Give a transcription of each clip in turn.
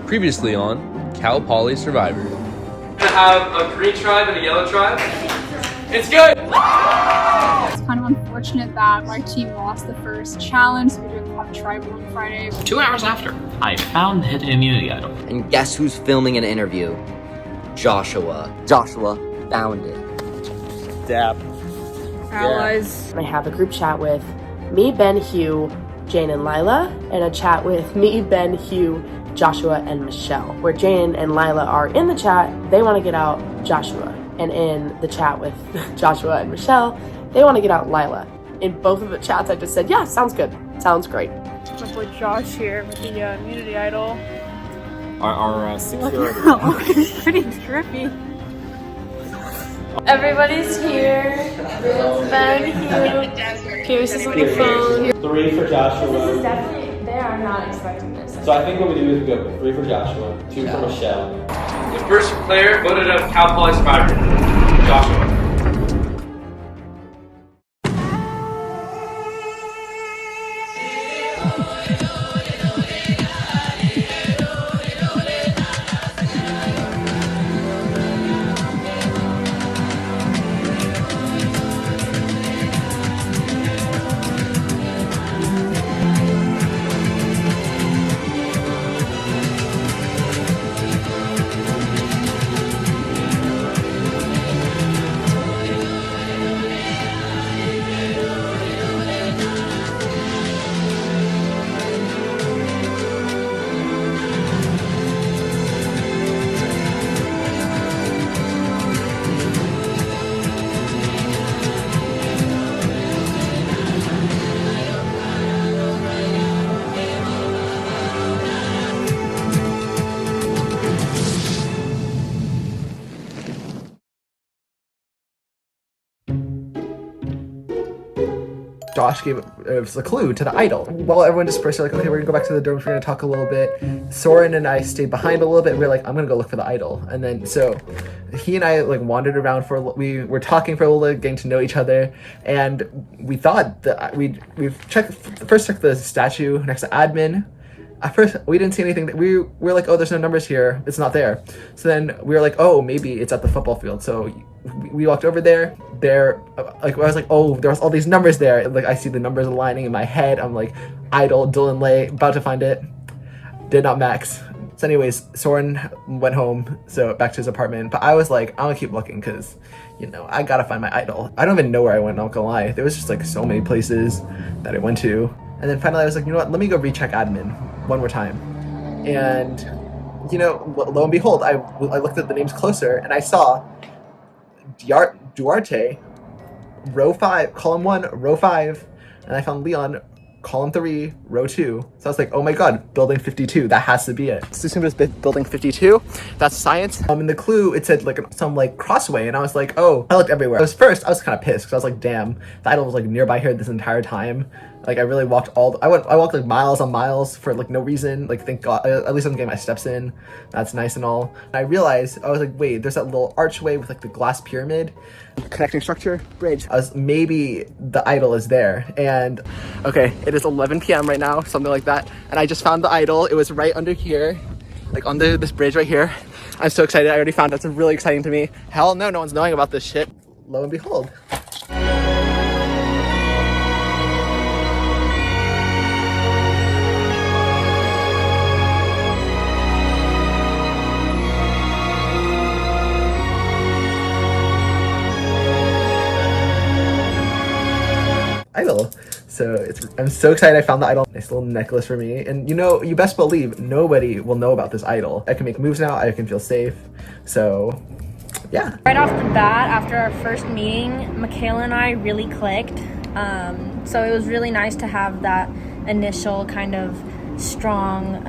Previously on Cal Poly Survivor. We're gonna have a green tribe and a yellow tribe. It's good! It's kind of unfortunate that my team lost the first challenge, so we didn't have tribal on Friday. 2 hours after, I found the hidden immunity idol. And guess who's filming an interview? Joshua. Joshua found it. Dap. Allies. I have a group chat with me, Ben, Hugh, Jane, and Lila, and a chat with me, Ben, Hugh, Joshua, and Michelle. Where Jane and Lila are in the chat, they want to get out Joshua. And in the chat with Joshua and Michelle, they want to get out Lila. In both of the chats, I just said, yeah, sounds good. Sounds great. My boy Josh here with the immunity idol. Our security. It's pretty trippy. Everybody's here. It's Ben, Hugh. Pierce is on the phone. 3 for Joshua. Definitely, they are not expecting this. So I think what we do is we go 3 for Joshua, 2 for Michelle. The first player voted up Cal Poly Survivor, Joshua. Josh gave us a clue to the idol. While everyone dispersed, like, okay, we're gonna go back to the dorms, we're gonna talk a little bit. Soren and I stayed behind a little bit. We were like, I'm gonna go look for the idol. And then, so he and I like wandered around we were talking for a little bit, getting to know each other. And we thought that we've first checked the statue next to admin. At first, we didn't see anything. We were like, oh, there's no numbers here. It's not there. So then we were like, oh, maybe it's at the football field. So we walked over there. Like, I was like, oh, there's all these numbers there. Like, I see the numbers aligning in my head. I'm like, idol, Dylan Lay, about to find it. Did not max. So anyways, Soren went home, so back to his apartment. But I was like, I'm gonna keep looking because, you know, I gotta find my idol. I don't even know where I went, not gonna lie. There was just like so many places that I went to. And then finally I was like, you know what, let me go recheck admin one more time. And, you know, lo and behold, I looked at the names closer and I saw Duarte, row 5, column 1, row 5, and I found Leon, column 3, row 2. So I was like, oh my god, building 52, that has to be it. So as soon as building 52, that's science. In the clue, it said like some like crossway, and I was like, oh, I looked everywhere. I was kind of pissed, because I was like, damn, the idol was like nearby here this entire time. Like I really walked I walked like miles on miles for like no reason. Like thank God, at least I'm getting my steps in. That's nice and all. And I realized, I was like, wait, there's that little archway with like the glass pyramid, connecting structure, bridge. Maybe the idol is there. And okay, it is 11 p.m. right now, something like that. And I just found the idol. It was right under here, like under this bridge right here. I'm so excited. I already found it. It's really exciting to me. Hell no, no one's knowing about this shit. Lo and behold. Idol. So I'm so excited I found the idol. Nice little necklace for me. And you know, you best believe nobody will know about this idol. I can make moves now, I can feel safe. So yeah. Right off the bat, after our first meeting, Michaela and I really clicked. So it was really nice to have that initial kind of strong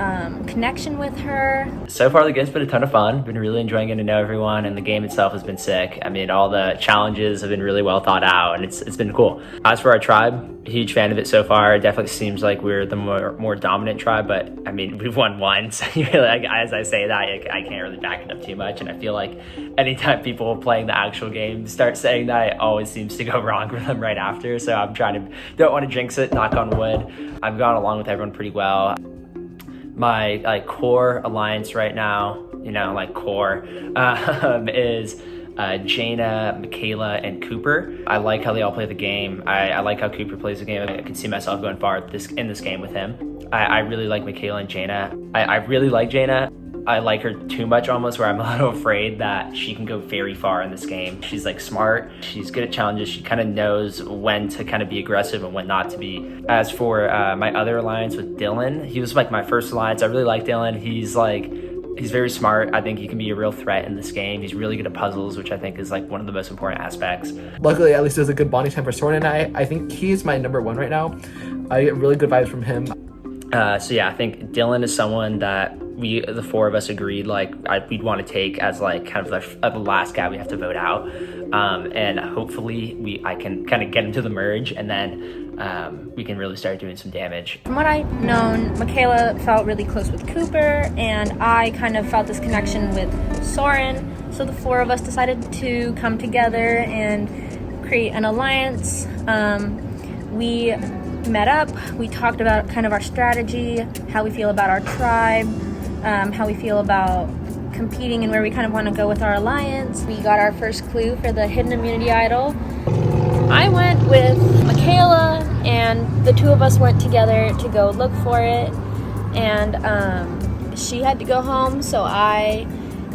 connection with her. So far the game's been a ton of fun. Been really enjoying getting to know everyone, and the game itself has been sick. I mean, all the challenges have been really well thought out, and it's been cool. As for our tribe, huge fan of it so far. It definitely seems like we're the more dominant tribe, but I mean, we've won one, so like, as I say that, I can't really back it up too much. And I feel like anytime people playing the actual game start saying that, it always seems to go wrong for them right after. So don't want to jinx it, knock on wood. I've gone along with everyone pretty well. My like core alliance right now, core, is Jaina, Michaela, and Cooper. I like how they all play the game. I like how Cooper plays the game. I can see myself going far in this game with him. I really like Michaela and Jaina. I really like Jaina. I like her too much almost, where I'm a little afraid that she can go very far in this game. She's like smart, she's good at challenges, she kind of knows when to kind of be aggressive and when not to be. As for my other alliance with Dylan, he was like my first alliance. I really like Dylan. He's very smart. I think he can be a real threat in this game. He's really good at puzzles, which I think is like one of the most important aspects. Luckily, at least it was a good bonding time for Soren and I. I think he's my number one right now. I get really good vibes from him. So yeah, I think Dylan is someone that the four of us agreed we'd want to take as like kind of the last guy we have to vote out, and hopefully I can kind of get him to the merge, and then we can really start doing some damage. From what I've known, Michaela felt really close with Cooper, and I kind of felt this connection with Soren. So the four of us decided to come together and create an alliance. We met up, we talked about kind of our strategy, how we feel about our tribe, how we feel about competing and where we kind of want to go with our alliance. We got our first clue for the hidden immunity idol. I went with Michaela, and the two of us went together to go look for it, and she had to go home, so I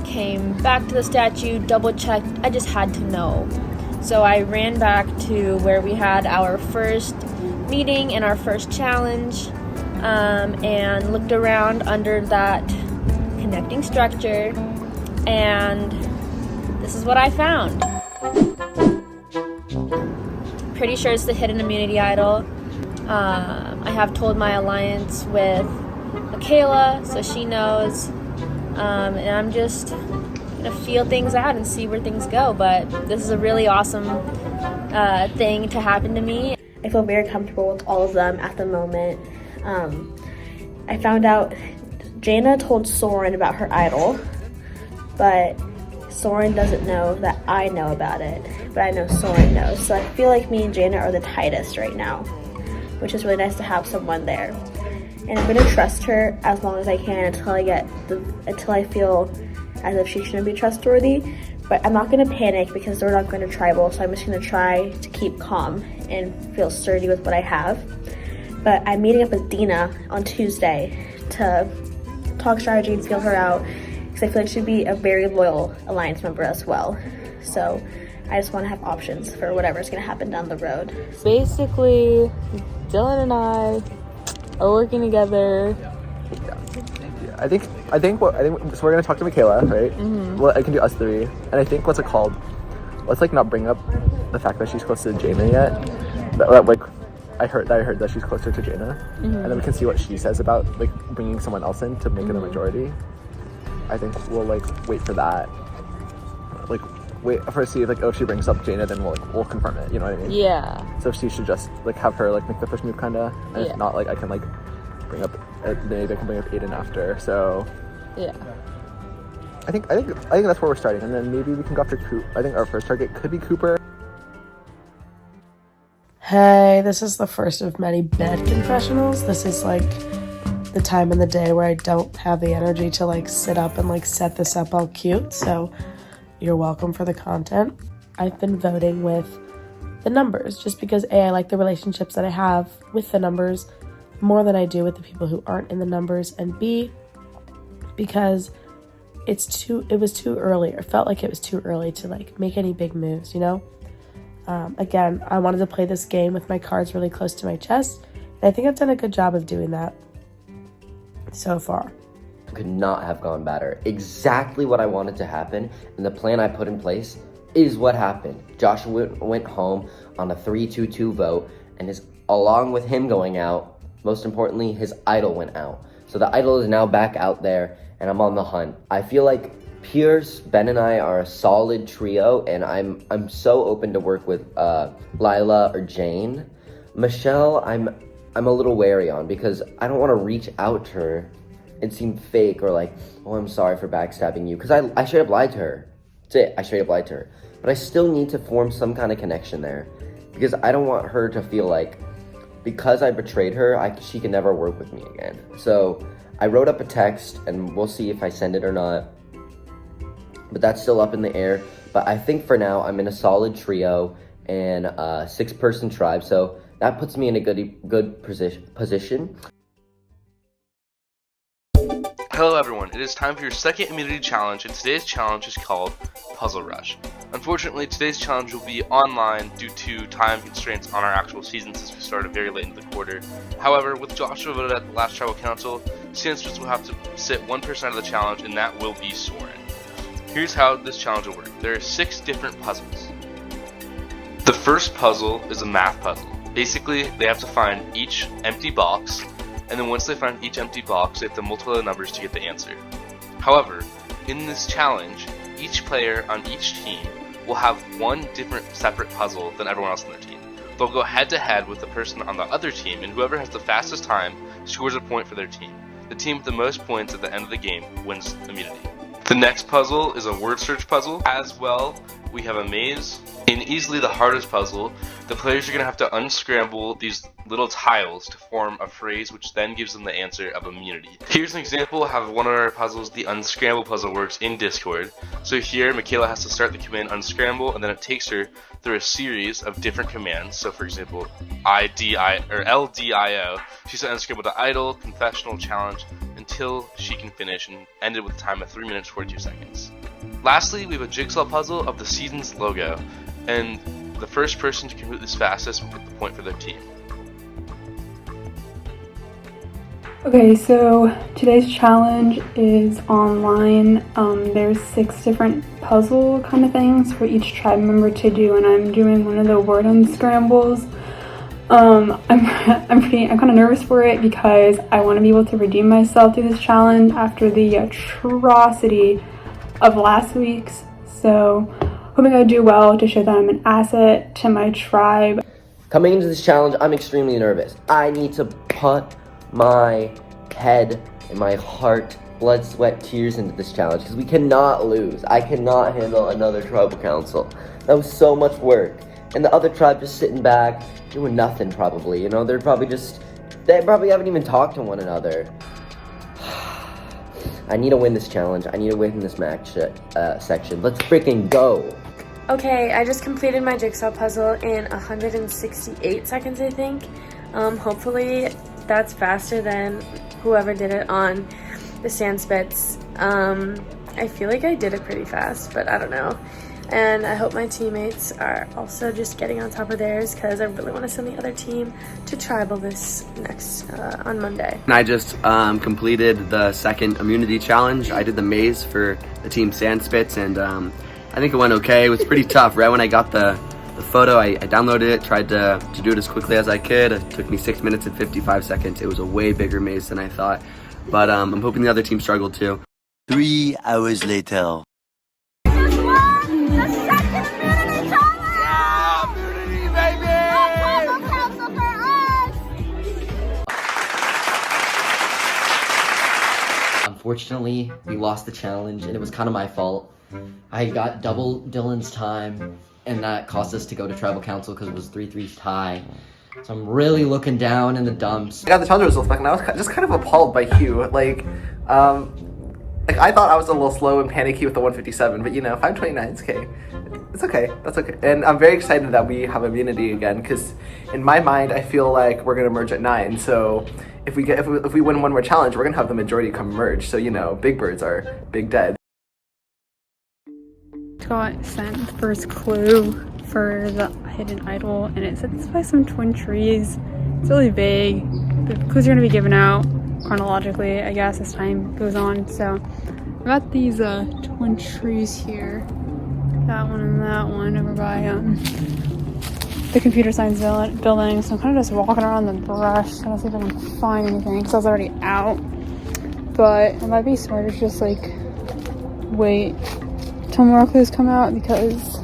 came back to the statue, double checked. I just had to know. So I ran back to where we had our first meeting and our first challenge, and looked around under that connecting structure, and this is what I found. Pretty sure it's the hidden immunity idol. I have told my alliance with Michaela, so she knows, and I'm just gonna feel things out and see where things go, but this is a really awesome thing to happen to me. I feel very comfortable with all of them at the moment. I found out Jaina told Soren about her idol, but Soren doesn't know that I know about it, but I know Soren knows. So I feel like me and Jaina are the tightest right now, which is really nice to have someone there. And I'm gonna trust her as long as I can until I feel as if she shouldn't be trustworthy. But I'm not gonna panic because we're not going to tribal, so I'm just gonna try to keep calm and feel sturdy with what I have. But I'm meeting up with Dina on Tuesday to talk strategy and feel her out, because I feel like she'd be a very loyal alliance member as well. So I just want to have options for whatever's gonna happen down the road. Basically, Dylan and I are working together. I think so. We're gonna talk to Michaela, right? Mm-hmm. Well, I can do us three, and I think what's it called? Let's like not bring up the fact that she's close to Jaina yet. But like, I heard that she's closer to Jaina, and then we can see what she says about like bringing someone else in to make it a majority. I think we'll like wait for that. Like wait for her to see if she brings up Jaina, then we'll confirm it. You know what I mean? Yeah. So she should just like have her like make the first move, kinda, and if not, like I can like bring up. Maybe I can bring up Aiden after. So yeah, I think that's where we're starting, and then maybe we can go after Coop. I think our first target could be Cooper. Hey, this is the first of many bed confessionals. This is like the time in the day where I don't have the energy to like sit up and like set this up all cute. So you're welcome for the content. I've been voting with the numbers just because A, I like the relationships that I have with the numbers more than I do with the people who aren't in the numbers, and B, because it was too early, or felt like it was too early to like make any big moves, you know? Again, I wanted to play this game with my cards really close to my chest, and I think I've done a good job of doing that so far. Could not have gone better. Exactly what I wanted to happen, and the plan I put in place is what happened. Joshua went home on a 3-2-2 vote, and along with him going out, most importantly, his idol went out. So the idol is now back out there, and I'm on the hunt. I feel like Pierce, Ben, and I are a solid trio, and I'm so open to work with Lila or Jane. Michelle, I'm a little wary on, because I don't want to reach out to her and seem fake or like, oh, I'm sorry for backstabbing you, because I straight up lied to her. That's it, I straight up lied to her. But I still need to form some kind of connection there, because I don't want her to feel like, because I betrayed her, she can never work with me again. So I wrote up a text, and we'll see if I send it or not. But that's still up in the air. But I think for now, I'm in a solid trio and a 6-person tribe. So that puts me in a good position. Hello everyone, it is time for your second immunity challenge, and today's challenge is called Puzzle Rush. Unfortunately, today's challenge will be online due to time constraints on our actual season since we started very late into the quarter. However, with Joshua voted at the last tribal council, Sandsters will have to sit 1% of the challenge, and that will be Soren. Here's how this challenge will work. There are 6 different puzzles. The first puzzle is a math puzzle. Basically, they have to find each empty box, and then once they find each empty box, they have to multiply the numbers to get the answer. However, in this challenge, each player on each team will have one different separate puzzle than everyone else on their team. They'll go head to head with the person on the other team, and whoever has the fastest time scores a point for their team. The team with the most points at the end of the game wins immunity. The next puzzle is a word search puzzle. As well, we have a maze. In easily the hardest puzzle, the players are going to have to unscramble these little tiles to form a phrase which then gives them the answer of immunity. Here's an example of how one of our puzzles, the unscramble puzzle, works in Discord. So here, Michaela has to start the command unscramble, and then it takes her through a series of different commands. So for example, LDIO. She's to unscramble to idle, confessional, challenge, until she can finish, and end it with a time of 3 minutes 42 seconds. Lastly, we have a jigsaw puzzle of the season's logo, and the first person to complete this fastest will get the point for their team. Okay, so today's challenge is online. There's 6 different puzzle kind of things for each tribe member to do, and I'm doing one of the word unscrambles. I'm kind of nervous for it because I want to be able to redeem myself through this challenge after the atrocity of last week's. So hoping I do well to show that I'm an asset to my tribe. Coming into this challenge, I'm extremely nervous. I need to put my head and my heart, blood, sweat, tears into this challenge because we cannot lose. I cannot handle another tribal council. That was so much work. And the other tribe just sitting back, doing nothing probably. You know, they probably haven't even talked to one another. I need to win this challenge. I need to win this match section. Let's freaking go. Okay, I just completed my jigsaw puzzle in 168 seconds, I think. Hopefully that's faster than whoever did it on the sand spits. I feel like I did it pretty fast, but I don't know. And I hope my teammates are also just getting on top of theirs because I really want to send the other team to tribal this next on Monday. I just completed the second immunity challenge. I did the maze for the team Sandspits, and I think it went okay. It was pretty tough. Right when I got the photo, I downloaded it, tried to do it as quickly as I could. It took me 6 minutes and 55 seconds. It was a way bigger maze than I thought, but I'm hoping the other team struggled too. 3 hours later. Unfortunately, we lost the challenge, and it was kind of my fault. I got double Dylan's time, and that cost us to go to tribal council because it was 3-3 tie. So I'm really looking down in the dumps. I got the challenge results back, and I was just kind of appalled by Hugh. Like I thought I was a little slow and panicky with the 157, but you know, 529 is okay. It's okay. That's okay. And I'm very excited that we have immunity again, because in my mind, I feel like we're gonna merge at 9. So if we win one more challenge, we're gonna have the majority come merge. So you know, big birds are big dead. Got sent the first clue for the hidden idol, and it said it's by some twin trees. It's really vague. The clues are gonna be given out chronologically, I guess, as time goes on. So I got these twin trees here. That one and that one over by the computer science building. So I'm kind of just walking around the brush trying to see if I can find anything because I was already out. But it might be smarter to just like wait till more clues come out because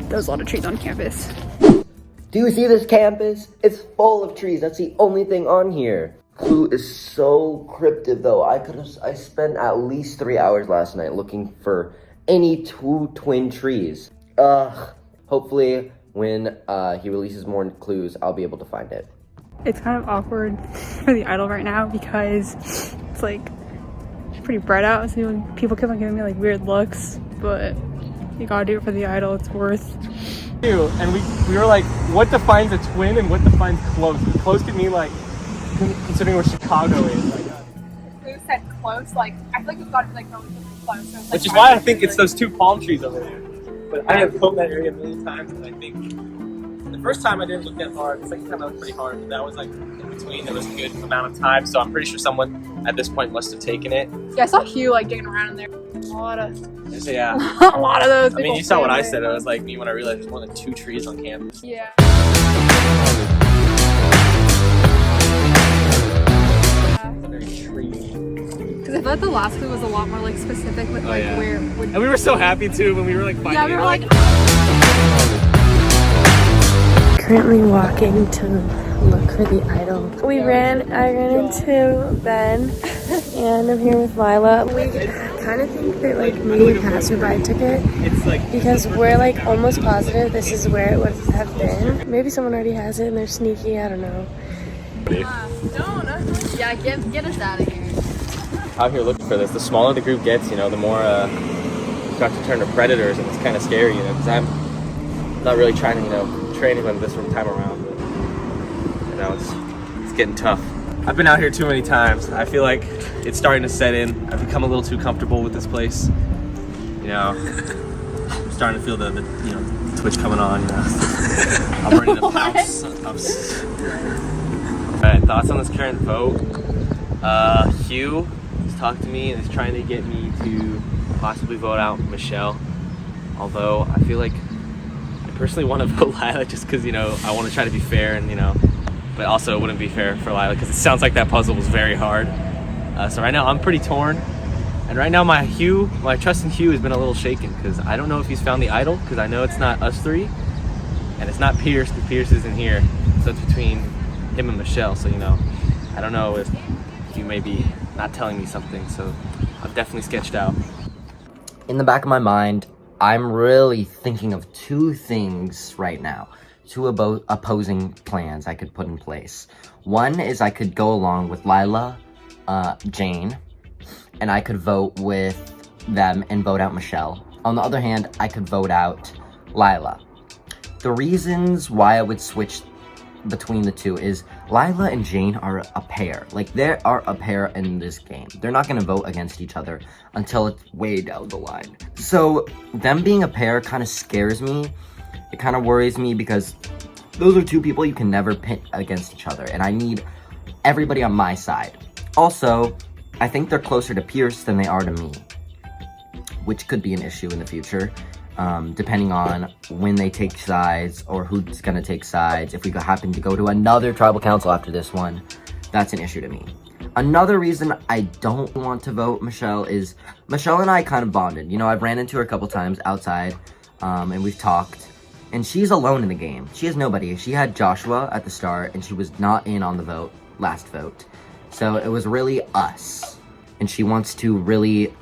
there's a lot of trees on campus. Do you see this campus? It's full of trees. That's the only thing on here. Clue is so cryptic though. I spent at least 3 hours last night looking for any 2 twin trees. Hopefully when he releases more clues, I'll be able to find it. it's kind of awkward for the idol right now because it's like pretty bright out, so people keep on giving me like weird looks, but you gotta do it for the idol. It's worth. And we were like, what defines a twin and what defines close? Close could mean like, considering where Chicago is. Like, who said close? Like, I feel like we've got to be like really close. So which is why I think it's those 2 palm trees over there. But I have combed that area a million times, and I think the first time I didn't look that hard. The second time I looked pretty hard, but that was like in between. There was a good amount of time, so I'm pretty sure someone at this point must have taken it. Yeah, I saw Hugh like digging around in there. A lot of. Yeah. A lot of those. I mean, you saw what I said. I was like me when I realized there's more than 2 trees on campus. Yeah. Because I feel like the last clue was a lot more like specific with like where. And we were so happy too when we were like finding Yeah, we were like. Currently walking to look for the idol. I ran into Ben, and I'm here with Lila. We kind of think that like maybe a passerby took it, because we're like almost positive this is where it would have been. Maybe someone already has it and they're sneaky, I don't know. Yeah, get us out of here. Out here looking for this. The smaller the group gets, you know, the more you start to turn to predators, and it's kind of scary, you know, because I'm not really trying to, you know, training them this time around, but you know, it's getting tough. I've been out here too many times. I feel like it's starting to set in. I've become a little too comfortable with this place. You know, I'm starting to feel the you know, the twitch coming on. You know, I'm ready to pounce. All right, thoughts on this current vote? Hugh has talked to me and is trying to get me to possibly vote out Michelle. Although I feel like I personally want to vote Lila just because, you know, I want to try to be fair, and you know, but also it wouldn't be fair for Lila because it sounds like that puzzle was very hard. So right now I'm pretty torn, and right now my trust in Hugh has been a little shaken because I don't know if he's found the idol, because I know it's not us 3 and it's not Pierce, because Pierce isn't here, so it's between him and Michelle. So, you know, I don't know if Hugh may be not telling me something, so I've definitely sketched out. In the back of my mind, I'm really thinking of 2 things right now. 2 opposing plans I could put in place. One is I could go along with Lila, Jane, and I could vote with them and vote out Michelle. On the other hand, I could vote out Lila. The reasons why I would switch between the 2 is Lila and Jane are a pair. Like, they are a pair in this game. They're not going to vote against each other until it's way down the line. So them being a pair kind of scares me. It kind of worries me because those are 2 people you can never pit against each other, and I need everybody on my side. Also, I think they're closer to Pierce than they are to me, which could be an issue in the future. Depending on when they take sides or who's gonna take sides. If we happen to go to another tribal council after this one, that's an issue to me. Another reason I don't want to vote Michelle is Michelle and I kind of bonded. You know, I've ran into her a couple times outside, and we've talked, and she's alone in the game. She has nobody. She had Joshua at the start, and she was not in on the last vote. So it was really us, and she wants to really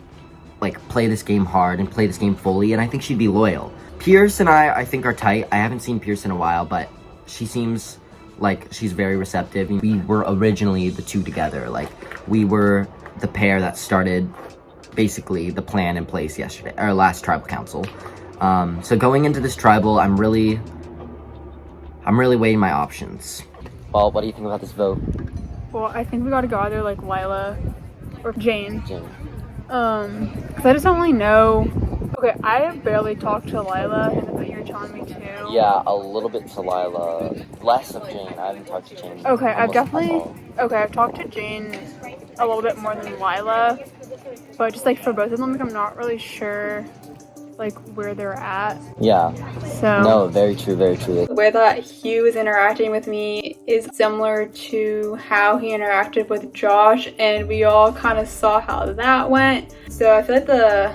like play this game hard and play this game fully, and I think she'd be loyal. Pierce and I think are tight. I haven't seen Pierce in a while, but she seems like she's very receptive. We were originally the 2 together. Like, we were the pair that started basically the plan in place yesterday, or last tribal council. So going into this tribal, I'm really weighing my options. Well, what do you think about this vote? Well, I think we gotta go either like Lila or Jane. Because I just don't really know. Okay, I have barely talked to Lila, and you're telling me to. Yeah, a little bit to Lila, less of Jane. I haven't talked to Jane. Okay, I've talked to Jane a little bit more than Lila, but just like for both of them, like, I'm not really sure like where they're at. Yeah. So no, very true, very true. The way that Hugh is interacting with me is similar to how he interacted with Josh, and we all kind of saw how that went. So I feel like the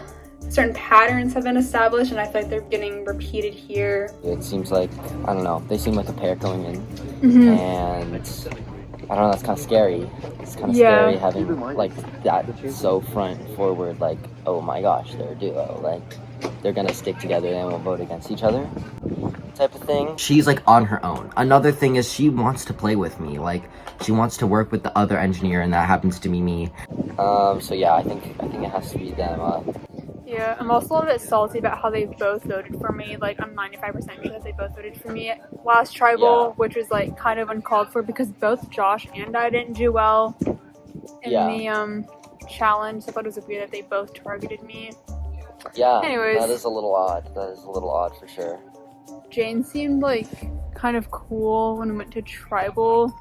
certain patterns have been established, and I feel like they're getting repeated here. It seems like, I don't know, they seem like a pair going in, and I don't know, that's kind of scary. It's kind of scary having like that so front and forward, like, oh my gosh, they're a duo, like they're gonna stick together and won't vote against each other. type of thing. She's like on her own. Another thing is she wants to play with me. Like she wants to work with the other engineer, and that happens to be me. So yeah, I think it has to be them. Yeah, I'm also a little bit salty about how they both voted for me. Like, I'm 95% sure that they both voted for me last tribal, which was like kind of uncalled for because both Josh and I didn't do well in the challenge. I thought it was weird that they both targeted me. Yeah, anyways, that is a little odd. That is a little odd for sure. Jane seemed like kind of cool when we went to tribal,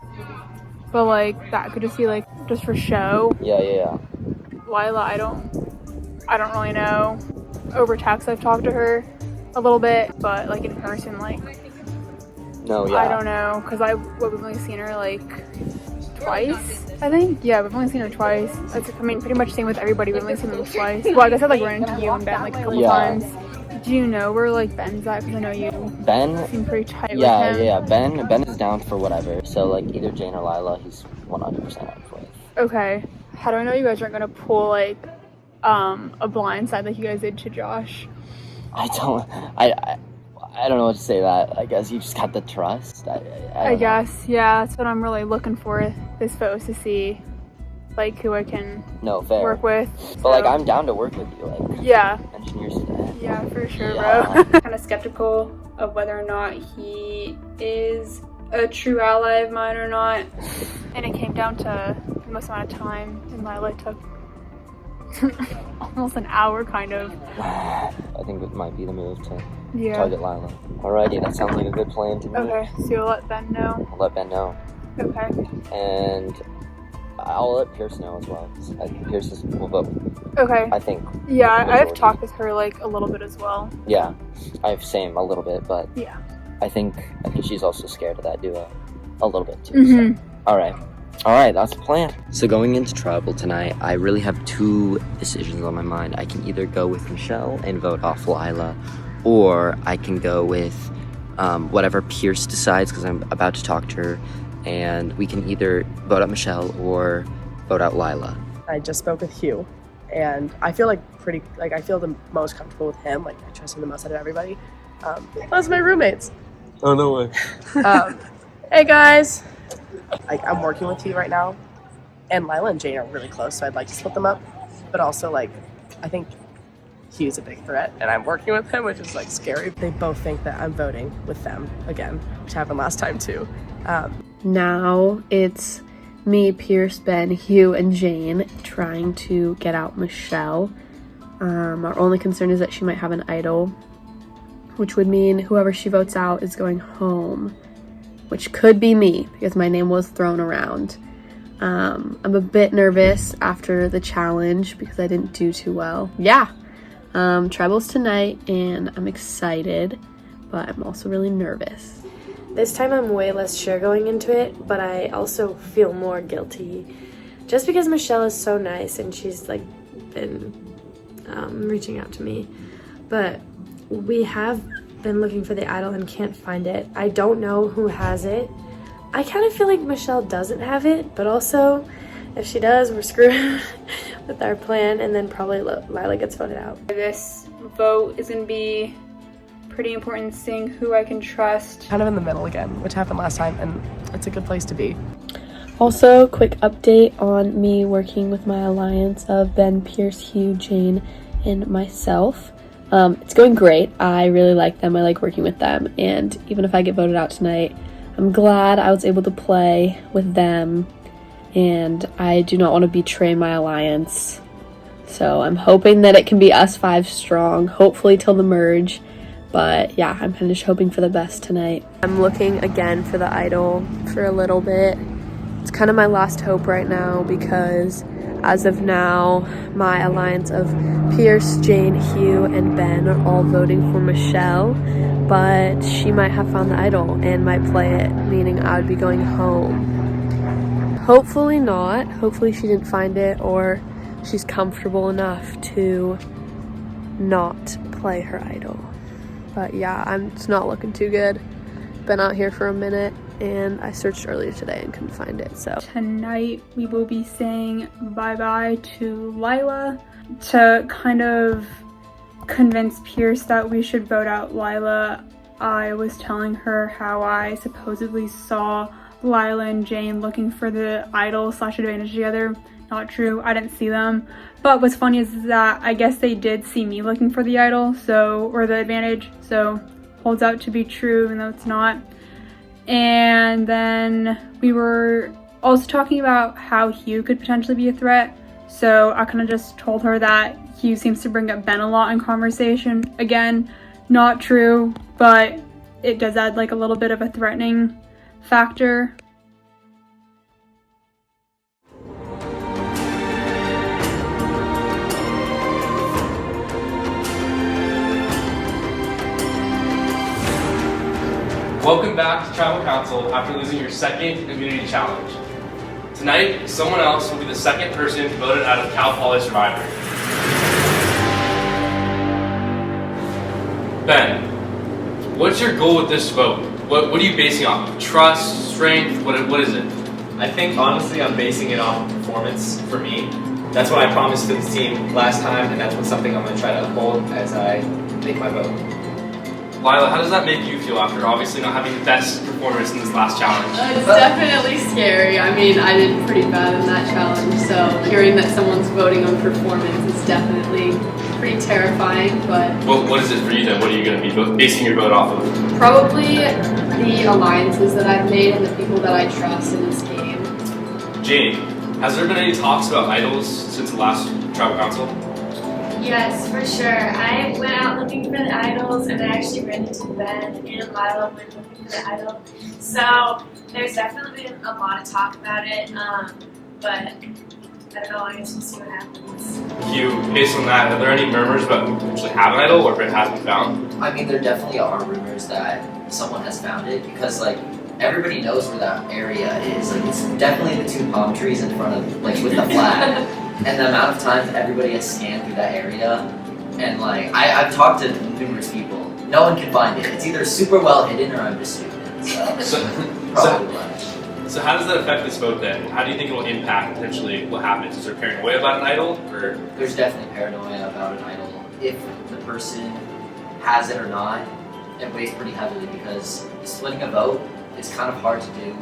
but like that could just be like just for show. Yeah. Lila, I don't really know. Over text I've talked to her a little bit, but like in person, like no, yeah. I don't know, because we've only seen her like twice, I think. Yeah, we've only seen her twice. That's, I mean, pretty much same with everybody. We've only seen them twice. Well, I guess I like ran into you and Ben like a couple times. Do you know where like Ben's at? Because I know you seem pretty tight with him. Yeah. Ben is down for whatever. So like either Jane or Lila, he's 100% up with. Okay. How do I know you guys aren't gonna pull like a blind side like you guys did to Josh? I don't know what to say. That I guess you just got the trust. I guess, yeah, that's what I'm really looking for this vote, to see like who I can work with. But like I'm down to work with you, like engineers today. Yeah, for sure, bro. Kind of skeptical of whether or not he is a true ally of mine or not, and it came down to the most amount of time, and Lila took almost an hour, kind of. I think it might be the move to target Lila. Alrighty, that sounds like a good plan to me. Okay, so you'll let Ben know? I'll let Ben know. Okay. And I'll let Pierce know as well. I think Pierce will vote. Okay. I think. Yeah, I've talked with her like a little bit as well. Yeah, I've same a little bit, but yeah, I think she's also scared of that duo a little bit too. So. All right, that's the plan. So going into tribal tonight, I really have two decisions on my mind. I can either go with Michelle and vote off Lila, or I can go with whatever Pierce decides, because I'm about to talk to her, and we can either vote out Michelle or vote out Lila. I just spoke with Hugh, and I feel like I feel the most comfortable with him. Like, I trust him the most out of everybody. Those are my roommates. Oh, no way. Hey guys. Like, I'm working with Hugh right now, and Lila and Jane are really close, so I'd like to split them up. But also, like, I think Hugh's a big threat, and I'm working with him, which is like scary. They both think that I'm voting with them again, which happened last time too. Now it's me, Pierce, Ben, Hugh, and Jane trying to get out Michelle. Our only concern is that she might have an idol, which would mean whoever she votes out is going home, which could be me because my name was thrown around. I'm a bit nervous after the challenge because I didn't do too well. Yeah, tribal's tonight and I'm excited, but I'm also really nervous. This time I'm way less sure going into it, but I also feel more guilty. Just because Michelle is so nice and she's like been reaching out to me. But we have been looking for the idol and can't find it. I don't know who has it. I kind of feel like Michelle doesn't have it, but also if she does, we're screwed with our plan, and then probably Lila gets voted out. This vote is going to be pretty important, seeing who I can trust. Kind of in the middle again, which happened last time, and it's a good place to be. Also, quick update on me working with my alliance of Ben, Pierce, Hugh, Jane, and myself. It's going great. I really like them. I like working with them, and even if I get voted out tonight, I'm glad I was able to play with them, and I do not want to betray my alliance. So I'm hoping that it can be us 5 strong, hopefully till the merge. But yeah, I'm kind of just hoping for the best tonight. I'm looking again for the idol for a little bit. It's kind of my last hope right now because as of now, my alliance of Pierce, Jane, Hugh, and Ben are all voting for Michelle, but she might have found the idol and might play it, meaning I would be going home. Hopefully not. Hopefully she didn't find it, or she's comfortable enough to not play her idol. But yeah, it's not looking too good. Been out here for a minute, and I searched earlier today and couldn't find it, so. Tonight we will be saying bye-bye to Lila to kind of convince Pierce that we should vote out Lila. I was telling her how I supposedly saw Lila and Jane looking for the idol / advantage together. Not true, I didn't see them. But what's funny is that I guess they did see me looking for the idol, or the advantage, so holds out to be true even though it's not. And then we were also talking about how Hugh could potentially be a threat. So I kind of just told her that Hugh seems to bring up Ben a lot in conversation. Again, not true, but it does add like a little bit of a threatening factor. Welcome back to Tribal Council after losing your second immunity challenge. Tonight, someone else will be the second person voted out of Cal Poly Survivor. Ben, what's your goal with this vote? What are you basing off? Trust, strength, what is it? I think honestly I'm basing it off performance for me. That's what I promised to the team last time, and that's something I'm going to try to uphold as I make my vote. Lila, how does that make you feel after obviously not having the best performance in this last challenge? It's definitely scary. I mean, I did pretty bad in that challenge, so hearing that someone's voting on performance is definitely pretty terrifying, but... Well, what is it for you then? What are you going to be basing your vote off of? Probably the alliances that I've made and the people that I trust in this game. Jane, has there been any talks about idols since the last Tribal Council? Yes, for sure. I went out looking for the idols, and I actually ran into Ben and Lila went looking for the idol. So there's definitely been a lot of talk about it, but I don't know, I guess we'll see what happens. Hugh, based on that, are there any murmurs about who actually have an idol or if it has been found? I mean, there definitely are rumors that someone has found it because, like, everybody knows where that area is. Like, it's definitely the 2 palm trees in front of, like, with the flag. And the amount of times everybody has scanned through that area, and like I've talked to numerous people, no one can find it. It's either super well hidden or I'm just stupid. So how does that affect this vote then? How do you think it will impact potentially what happens? Is there paranoia about an idol, or there's definitely paranoia about an idol. If the person has it or not, it weighs pretty heavily because splitting a vote is kind of hard to do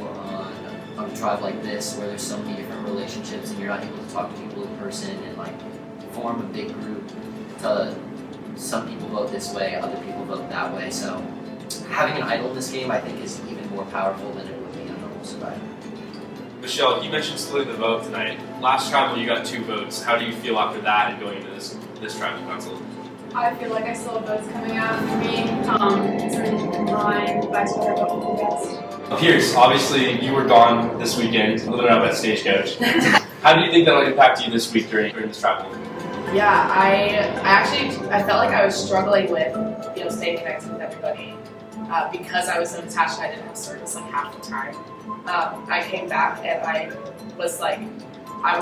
on a tribe like this where there's so many different relationships and you're not able to talk to people in person and like form a big group to some people vote this way, other people vote that way. So having an idol in this game I think is even more powerful than it would be on normal Survivor. Michelle, you mentioned splitting the vote tonight. Last tribal you got 2 votes. How do you feel after that and going into this tribal council? I feel like I still have votes coming out for me. Something to keep in mind, vice versa, vote for the best. Pierce, obviously you were gone this weekend, living out at Stagecoach. How do you think that'll impact you this week during this travel? Yeah, I felt like I was struggling with, staying connected with everybody because I was so attached and I didn't have service like half the time. I came back and I was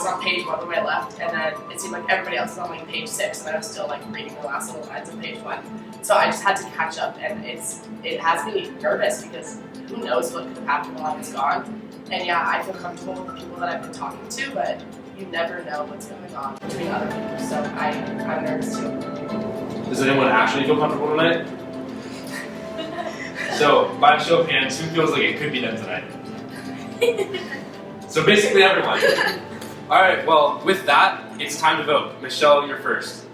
on page 1 when I left, and then it seemed like everybody else was on like page 6, and I was still like reading the last little lines of page 1. So I just had to catch up, and it has me nervous because who knows what could have happened while I was gone. And yeah, I feel comfortable with the people that I've been talking to, but you never know what's going on between other people, so I'm nervous too. Does anyone actually feel comfortable tonight? So, by a show of hands, who feels like it could be them tonight? So basically everyone. Alright, well, with that, it's time to vote. Michelle, you're first.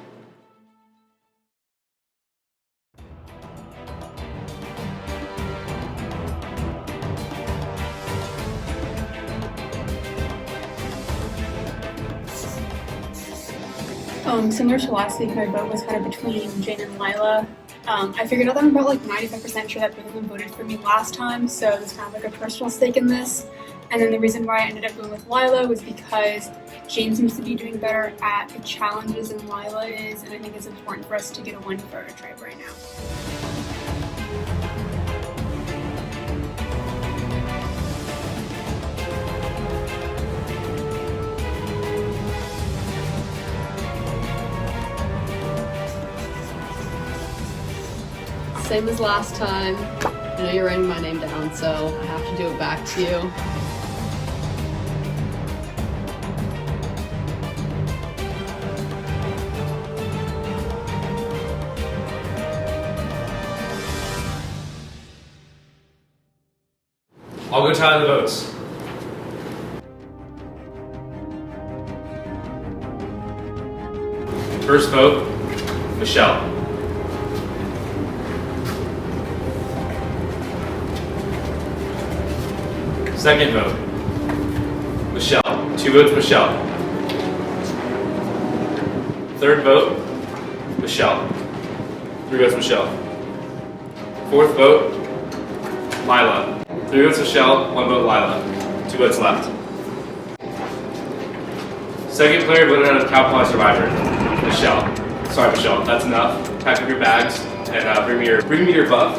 Similar to last week, my vote was kind of between Jane and Lila. I figured out that I'm about like 95% sure that both of them voted for me last time, so there's kind of like a personal stake in this. And then the reason why I ended up going with Lila was because Jane seems to be doing better at the challenges than Lila is, and I think it's important for us to get a win for our tribe right now. Same as last time. I know you're writing my name down, so I have to do it back to you. I'll go tally the votes. First vote, Michelle. Second vote, Michelle. 2 votes, Michelle. Third vote, Michelle. 3 votes, Michelle. Fourth vote, Lila. 3 votes, Michelle. 1 vote, Lila. 2 votes left. Second player voted out of Cow Pie Survivor, Michelle. Sorry, Michelle. That's enough. Pack up your bags and bring me your buff.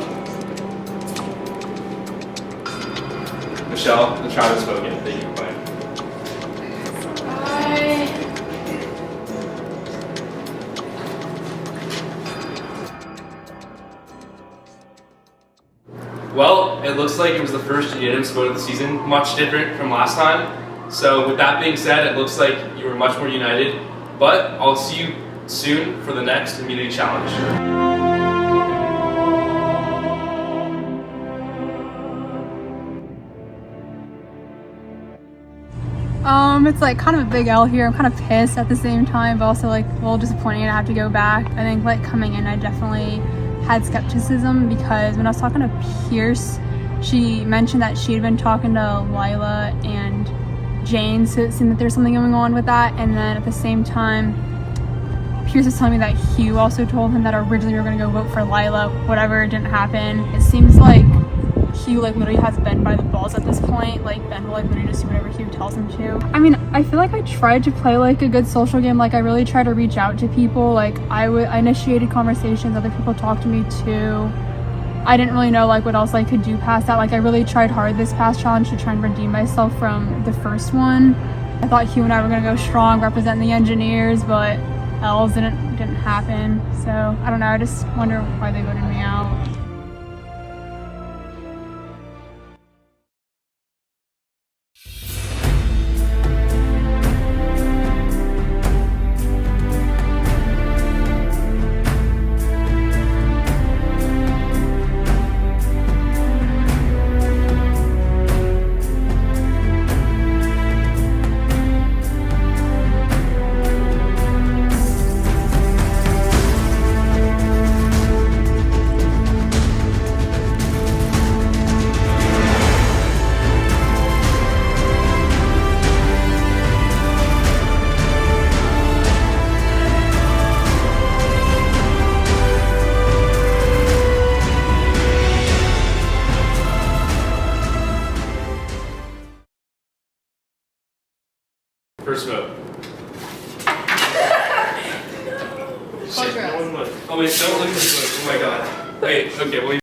Michelle, the tribe has spoken. Thank you for playing. Well, it looks like it was the first unanimous vote of the season, much different from last time. So with that being said, it looks like you were much more united, but I'll see you soon for the next immunity challenge. It's like kind of a big L here. I'm kind of pissed at the same time, but also like a little disappointing to have to go back. I think like coming in, I definitely had skepticism because when I was talking to Pierce, she mentioned that she had been talking to Lila and Jane, so it seemed that there's something going on with that. And then at the same time, Pierce was telling me that Hugh also told him that originally we were going to go vote for Lila, whatever, didn't happen. It seems like Hugh like literally has Ben by the balls at this point. Like Ben will like literally just do whatever Hugh tells him to. I mean, I feel like I tried to play like a good social game. Like I really tried to reach out to people. Like I initiated conversations, other people talked to me too. I didn't really know like what else I could do past that. Like I really tried hard this past challenge to try and redeem myself from the first one. I thought Hugh and I were gonna go strong representing the engineers, but L's didn't happen. So I don't know, I just wonder why they voted me out. First vote. Shit, no one voted. Oh wait, don't look at this vote. Oh my god. Wait, okay, well